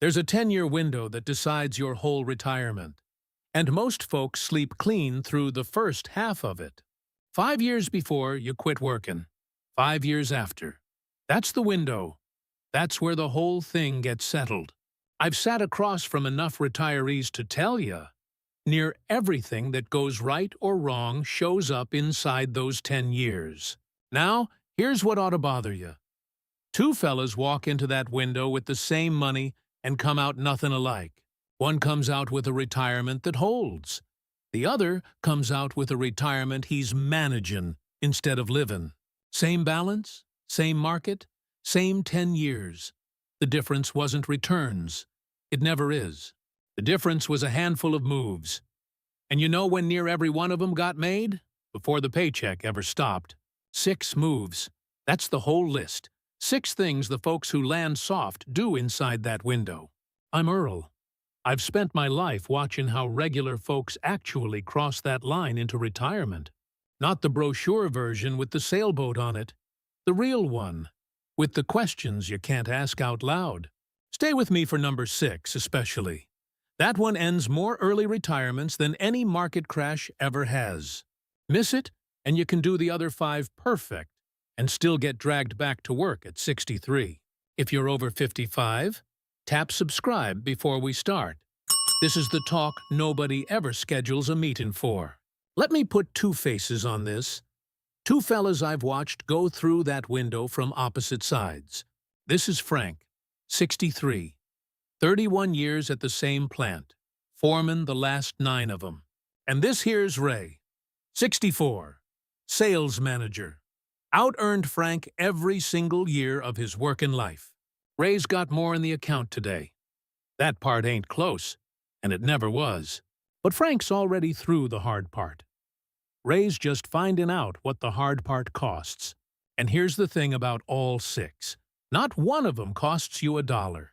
There's a 10-year window that decides your whole retirement, and most folks sleep clean through the first half of it. 5 years before you quit working, 5 years after. That's the window. That's where the whole thing gets settled. I've sat across from enough retirees to tell you, near everything that goes right or wrong shows up inside those 10 years. Now, here's what ought to bother you. Two fellas walk into that window with the same money and come out nothing alike. One comes out with a retirement that holds. The other comes out with a retirement he's managing instead of living. Same balance, same market, same 10 years. The difference wasn't returns. It never is. The difference was a handful of moves. And you know when near every one of them got made? Before the paycheck ever stopped. 6 moves. That's the whole list. 6 things the folks who land soft do inside that window. I'm Earl. I've spent my life watching how regular folks actually cross that line into retirement. Not the brochure version with the sailboat on it. The real one, with the questions you can't ask out loud. Stay with me for number 6 especially. That one ends more early retirements than any market crash ever has. Miss it, and you can do the other 5 perfect and still get dragged back to work at 63. If you're over 55, tap subscribe before we start. This is the talk nobody ever schedules a meeting for. Let me put 2 faces on this. 2 fellas I've watched go through that window from opposite sides. This is Frank, 63. 31 years at the same plant. Foreman the last 9 of them. And this here's Ray, 64. Sales manager. Out-earned Frank every single year of his working life. Ray's got more in the account today. That part ain't close, and it never was. But Frank's already through the hard part. Ray's just finding out what the hard part costs. And here's the thing about all 6. Not one of them costs you $1.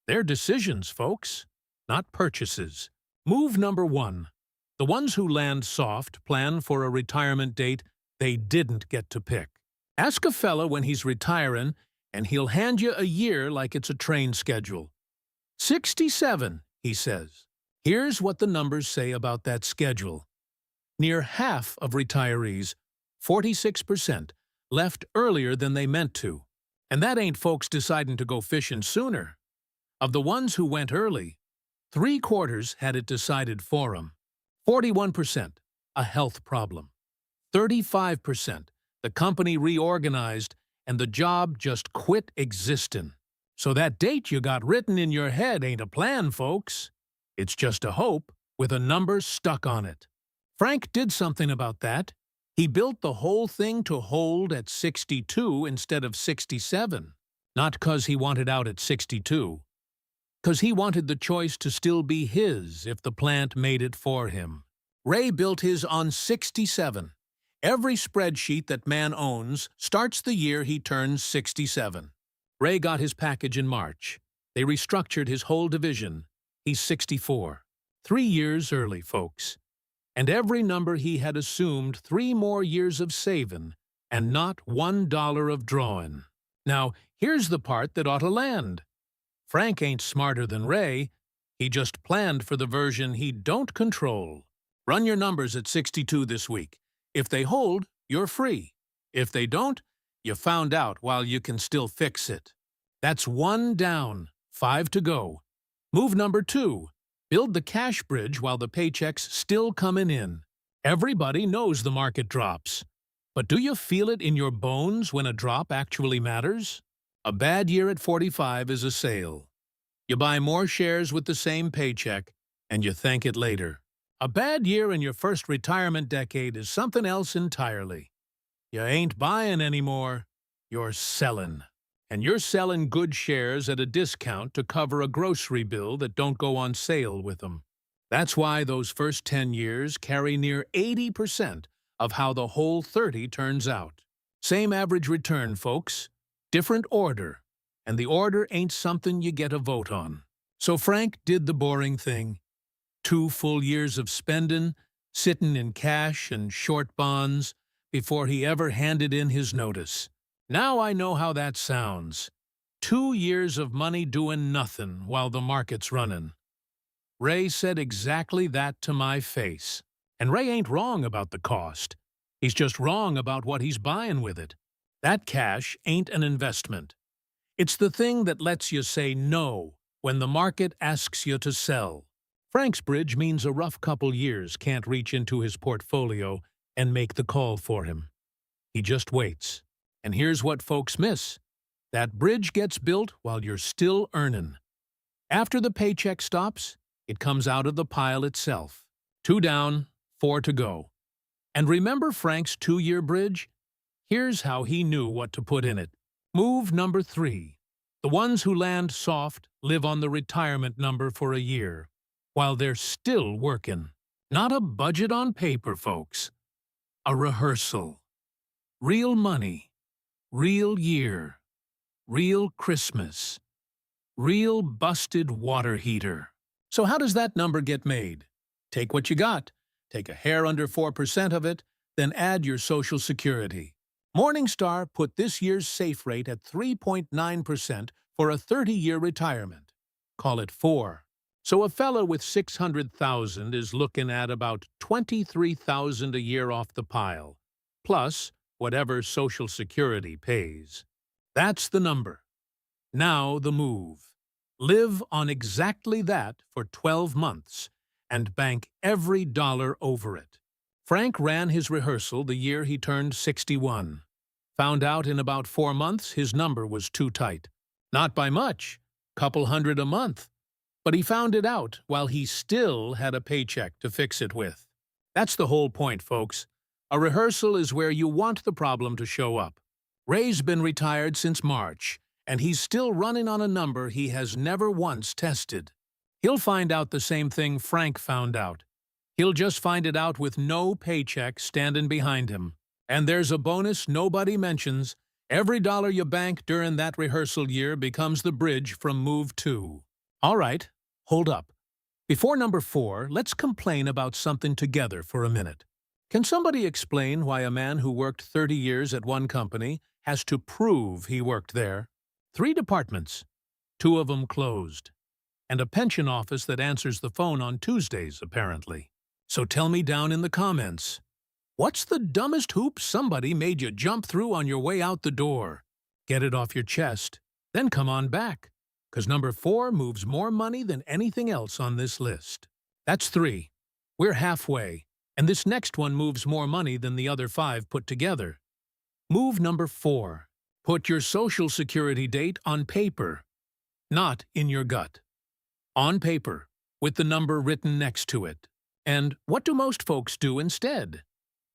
They're decisions, folks, not purchases. Move number 1. The ones who land soft plan for a retirement date they didn't get to pick. Ask a fella when he's retiring, and he'll hand you a year like it's a train schedule. 67, he says. Here's what the numbers say about that schedule. Near half of retirees, 46%, left earlier than they meant to. And that ain't folks deciding to go fishing sooner. Of the ones who went early, 3/4 had it decided for 'em. 41%, a health problem. 35%, the company reorganized and the job just quit existing. So that date you got written in your head ain't a plan, folks. It's just a hope with a number stuck on it. Frank did something about that. He built the whole thing to hold at 62 instead of 67. Not 'cause he wanted out at 62. 'Cause he wanted the choice to still be his if the plant made it for him. Ray built his on 67. Every spreadsheet that man owns starts the year he turns 67. Ray got his package in March. They restructured his whole division. He's 64. 3 years early, folks. And every number he had assumed 3 more years of saving and not $1 of drawing. Now, here's the part that ought to land. Frank ain't smarter than Ray. He just planned for the version he don't control. Run your numbers at 62 this week. If they hold, you're free. If they don't, you found out while you can still fix it. That's 1 down, 5 to go. Move number 2. Build the cash bridge while the paycheck's still coming in. Everybody knows the market drops. But do you feel it in your bones when a drop actually matters? A bad year at 45 is a sale. You buy more shares with the same paycheck, and you thank it later. A bad year in your first retirement decade is something else entirely. You ain't buying anymore, you're selling. And you're selling good shares at a discount to cover a grocery bill that don't go on sale with them. That's why those first 10 years carry near 80% of how the whole 30 turns out. Same average return, folks. Different order. And the order ain't something you get a vote on. So Frank did the boring thing. 2 full years of spending, sitting in cash and short bonds, before he ever handed in his notice. Now I know how that sounds. 2 years of money doing nothing while the market's running. Ray said exactly that to my face. And Ray ain't wrong about the cost. He's just wrong about what he's buying with it. That cash ain't an investment. It's the thing that lets you say no when the market asks you to sell. Frank's bridge means a rough couple years can't reach into his portfolio and make the call for him. He just waits. And here's what folks miss. That bridge gets built while you're still earning. After the paycheck stops, it comes out of the pile itself. 2 down, 4 to go. And remember Frank's 2-year bridge? Here's how he knew what to put in it. Move number 3. The ones who land soft live on the retirement number for a year, while they're still working. Not a budget on paper, folks. A rehearsal. Real money. Real year. Real Christmas. Real busted water heater. So how does that number get made? Take what you got. Take a hair under 4% of it, then add your Social Security. Morningstar put this year's safe rate at 3.9% for a 30-year retirement. Call it 4. So a fella with $600,000 is looking at about $23,000 a year off the pile, plus whatever Social Security pays. That's the number. Now the move. Live on exactly that for 12 months and bank every dollar over it. Frank ran his rehearsal the year he turned 61. Found out in about 4 months his number was too tight. Not by much, couple hundred a month. But he found it out while he still had a paycheck to fix it with. That's the whole point, folks. A rehearsal is where you want the problem to show up. Ray's been retired since March, and he's still running on a number he has never once tested. He'll find out the same thing Frank found out. He'll just find it out with no paycheck standing behind him. And there's a bonus nobody mentions. Every dollar you bank during that rehearsal year becomes the bridge from move 2. All right, hold up. Before number 4, let's complain about something together for a minute. Can somebody explain why a man who worked 30 years at one company has to prove he worked there? 3 departments, 2 of them closed, and a pension office that answers the phone on Tuesdays, apparently. So tell me down in the comments, what's the dumbest hoop somebody made you jump through on your way out the door? Get it off your chest, then come on back, because number 4 moves more money than anything else on this list. That's 3. We're halfway, and this next one moves more money than the other 5 put together. Move number 4. Put your Social Security date on paper, not in your gut. On paper, with the number written next to it. And what do most folks do instead?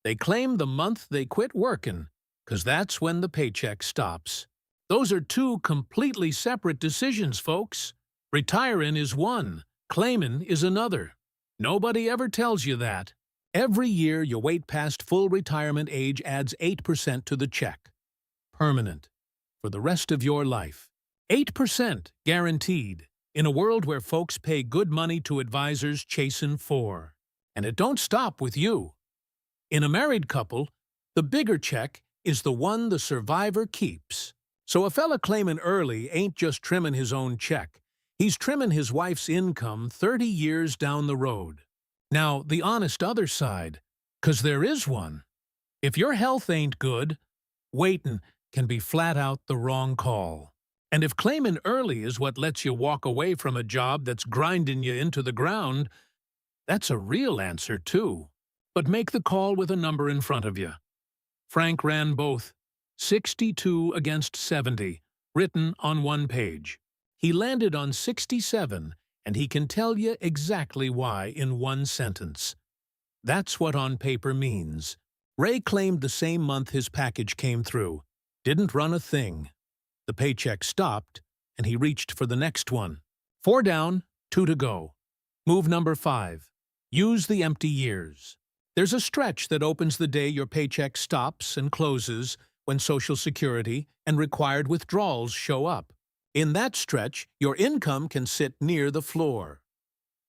They claim the month they quit working, 'cause that's when the paycheck stops. Those are 2 completely separate decisions, folks. Retiring is one, claiming is another. Nobody ever tells you that. Every year you wait past full retirement age adds 8% to the check. Permanent. For the rest of your life. 8% guaranteed. In a world where folks pay good money to advisors chasing 4. And it don't stop with you. In a married couple, the bigger check is the one the survivor keeps. So a fella claiming early ain't just trimming his own check. He's trimming his wife's income 30 years down the road. Now, the honest other side, 'cause there is one. If your health ain't good, waiting can be flat out the wrong call. And if claiming early is what lets you walk away from a job that's grinding you into the ground, that's a real answer too. But make the call with a number in front of you. Frank ran both, 62 against 70, written on one page. He landed on 67, and he can tell you exactly why in one sentence. That's what on paper means. Ray claimed the same month his package came through. Didn't run a thing. The paycheck stopped, and he reached for the next one. 4 down, 2 to go. Move number 5. Use the empty years. There's a stretch that opens the day your paycheck stops and closes when Social Security and required withdrawals show up. In that stretch, your income can sit near the floor.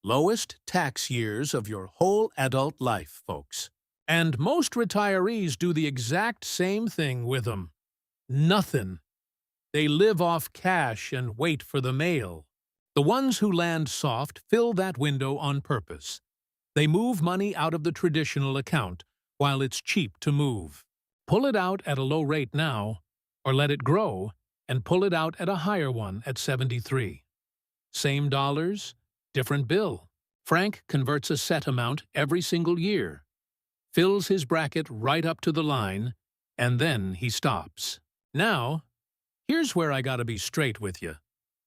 Lowest tax years of your whole adult life, folks. And most retirees do the exact same thing with them. Nothing. They live off cash and wait for the mail. The ones who land soft fill that window on purpose. They move money out of the traditional account while it's cheap to move. Pull it out at a low rate now, or let it grow and pull it out at a higher one at 73. Same dollars, different bill. Frank converts a set amount every single year, fills his bracket right up to the line, and then he stops. Now, here's where I gotta be straight with you,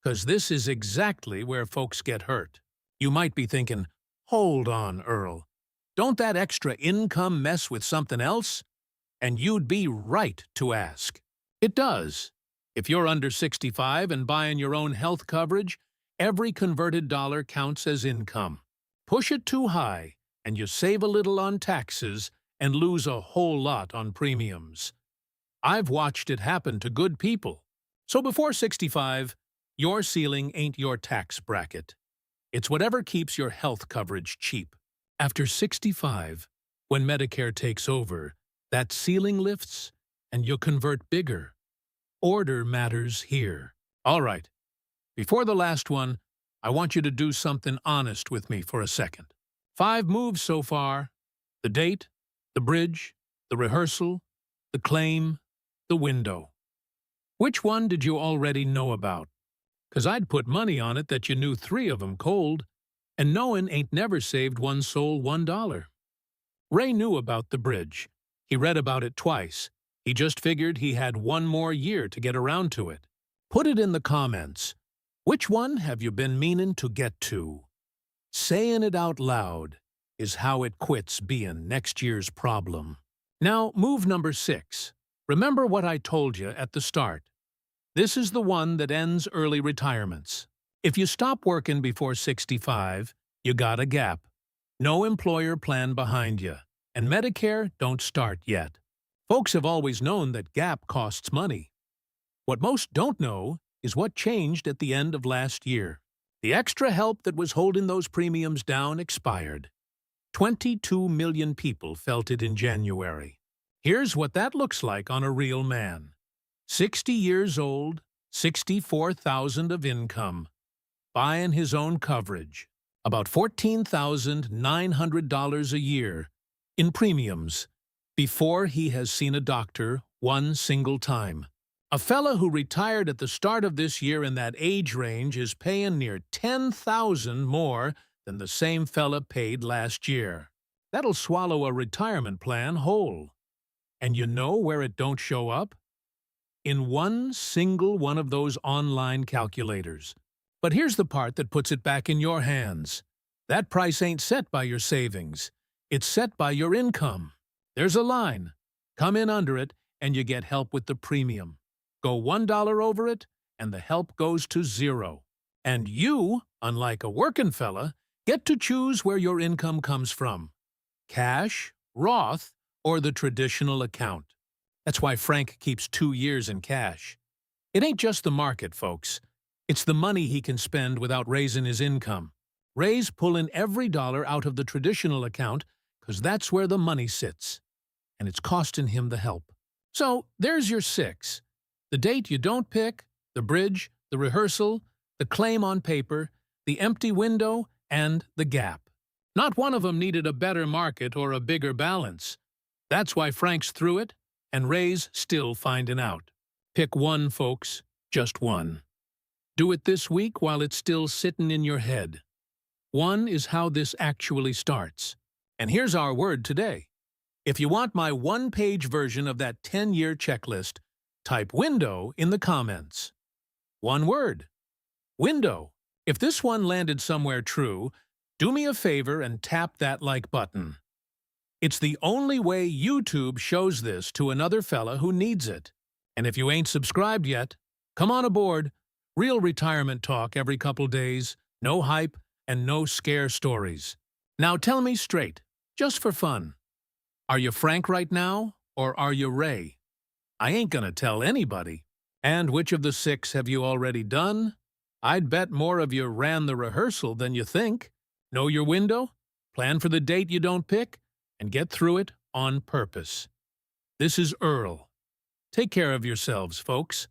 'cause this is exactly where folks get hurt. You might be thinking, hold on, Earl. Don't that extra income mess with something else? And you'd be right to ask. It does. If you're under 65 and buying your own health coverage, every converted dollar counts as income. Push it too high, and you save a little on taxes and lose a whole lot on premiums. I've watched it happen to good people. So before 65, your ceiling ain't your tax bracket. It's whatever keeps your health coverage cheap. After 65, when Medicare takes over, that ceiling lifts and you convert bigger. Order matters here. All right. Before the last one, I want you to do something honest with me for a second. 5 moves so far: the date, the bridge, the rehearsal, the claim, the window. Which one did you already know about? 'Cause I'd put money on it that you knew 3 of them cold, and knowing ain't never saved one soul $1. Ray knew about the bridge. He read about it twice. He just figured he had 1 more year to get around to it. Put it in the comments. Which one have you been meaning to get to? Saying it out loud is how it quits being next year's problem. Now, move number 6. Remember what I told you at the start. This is the one that ends early retirements. If you stop working before 65, you got a gap. No employer plan behind you, and Medicare don't start yet. Folks have always known that gap costs money. What most don't know is what changed at the end of last year. The extra help that was holding those premiums down expired. 22 million people felt it in January. Here's what that looks like on a real man. 60 years old, $64,000 of income, buying his own coverage, about $14,900 a year in premiums before he has seen a doctor one single time. A fella who retired at the start of this year in that age range is paying near $10,000 more than the same fella paid last year. That'll swallow a retirement plan whole. And you know where it don't show up? In one single one of those online calculators. But here's the part that puts it back in your hands. That price ain't set by your savings. It's set by your income. There's a line. Come in under it, and you get help with the premium. Go $1 over it, and the help goes to 0. And you, unlike a working fella, get to choose where your income comes from. Cash, Roth, or the traditional account. That's why Frank keeps 2 years in cash. It ain't just the market, folks. It's the money he can spend without raising his income. Ray's pulling every dollar out of the traditional account because that's where the money sits. And it's costing him the help. So there's your 6. The date you don't pick, the bridge, the rehearsal, the claim on paper, the empty window, and the gap. Not one of them needed a better market or a bigger balance. That's why Frank's through it, and Ray's still finding out. Pick one, folks, just one. Do it this week while it's still sitting in your head. 1 is how this actually starts. And here's our word today. If you want my 1-page version of that 10-year checklist, type window in the comments. 1 word. Window. If this one landed somewhere true, do me a favor and tap that like button. It's the only way YouTube shows this to another fella who needs it. And if you ain't subscribed yet, come on aboard. Real retirement talk every couple days, no hype, and no scare stories. Now tell me straight, just for fun. Are you Frank right now, or are you Ray? I ain't gonna tell anybody. And which of the 6 have you already done? I'd bet more of you ran the rehearsal than you think. Know your window, plan for the date you don't pick, and get through it on purpose. This is Earl. Take care of yourselves, folks.